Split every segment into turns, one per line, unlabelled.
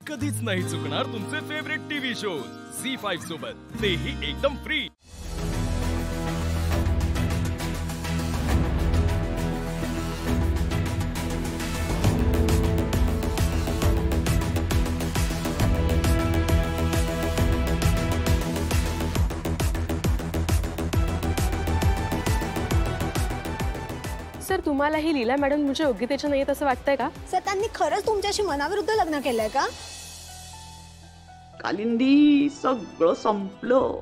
कधीच नाही चुकणार तुमचे फेवरेट टीव्ही शोज झी5 सोबत, तेही एकदम फ्री।
सर, तुम्हाला ही लीला मॅडम तुमच्या योग्यतेच्या नाहीत असं वाटतंय का?
सर, त्यांनी खरंच तुमच्याशी मनाविरुद्ध लग्न केलंय का?
कालिंदी, सगळं संपलं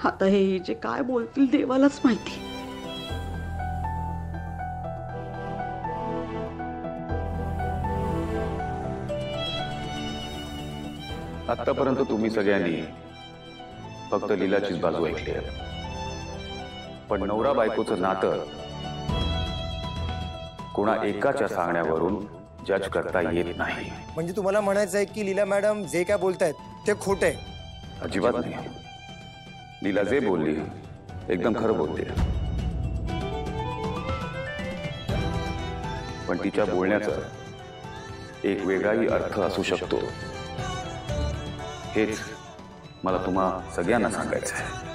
आता। हे जे काय बोलतील देवालाच माहिती।
आतापर्यंत तुम्ही सगळ्यांनी फक्त लीलाचीच बाजू ऐकली आहे, पण नवरा बायकोचं नातं कोणा एकाच्या सांगण्यावरून जज करता येत नाही।
म्हणजे तुम्हाला म्हणायचं आहे की लीला मॅडम जे काय बोलतायत ते खोटे?
अजिबात नाही। लीला जे बोलली एकदम खरं बोलते, पण तिच्या बोलण्याचा एक वेगळाही अर्थ असू शकतो, हेच मला तुम्हा सगळ्यांना सांगायचं आहे।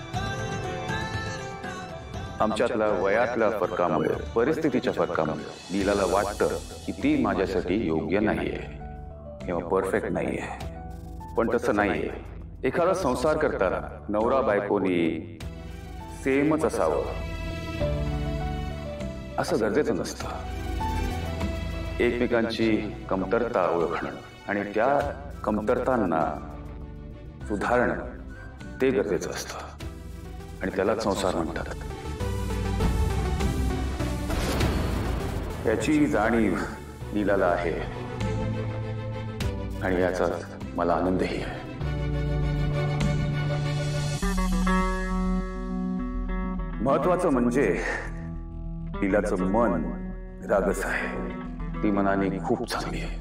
आमच्यातल्या वयातल्या फरकामुळे, परिस्थितीच्या फरकामुळे लीलाला वाटतं की ती माझ्यासाठी योग्य नाहीये किंवा परफेक्ट नाहीये, पण तसं नाहीये। एखादा संसार करताना नवरा बायकोनी सेमच असावं असं गरजेचं नसतं। एकमेकांची कमतरता ओळखणं आणि त्या कमतरतांना सुधारणं ते गरजेचं असतं, आणि त्यालाच संसार म्हणतात। याची जाणीव लीलाला आहे, आणि याचा मला आनंदही आहे। महत्वाचं म्हणजे लीलाचं मन रागस आहे, ती मनाने खूप चांगली आहे।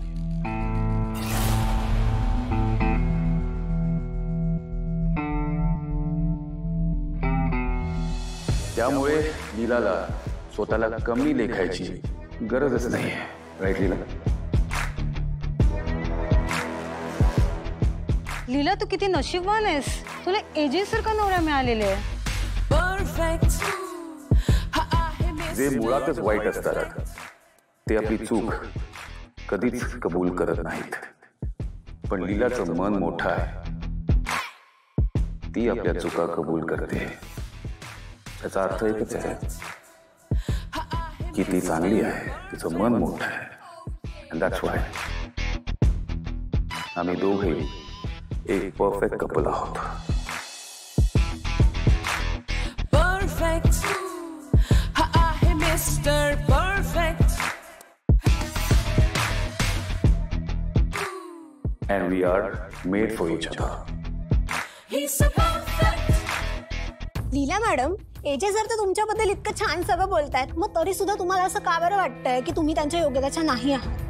त्यामुळे लीलाला स्वतःला कमी लेखायची गरजच नाही आहे, राईट लीला?
लीला, तू किती नशीबवान आहेस, तुला एजे सारखा नवरा मिळालेला आहे।
जे मुळातच वाईट असतात ते आपली चूक कधीच कबूल करत नाहीत, पण लीलाचं मन मोठं आहे, ती आपल्या चुका कबूल करते। त्याचा अर्थ एकच आहे की ती चांगली आहे, तिचं मन मोठं आहे, and that's why आम्ही दोघेही एक परफेक्ट कपल आहोत। And we are made for each other.
Leela madam, AJ जर तर तुमच्याबद्दल इतकं छान सगळं बोलतायत, मग तरी सुद्धा तुम्हाला असं का बरं वाटतंय की तुम्ही त्यांच्या योग्यतेच्या नाही आहात?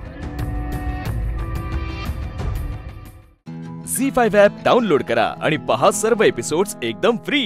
झी5 ॲप डाउनलोड करा आणि पहा सर्व एपिसोड्स एकदम फ्री।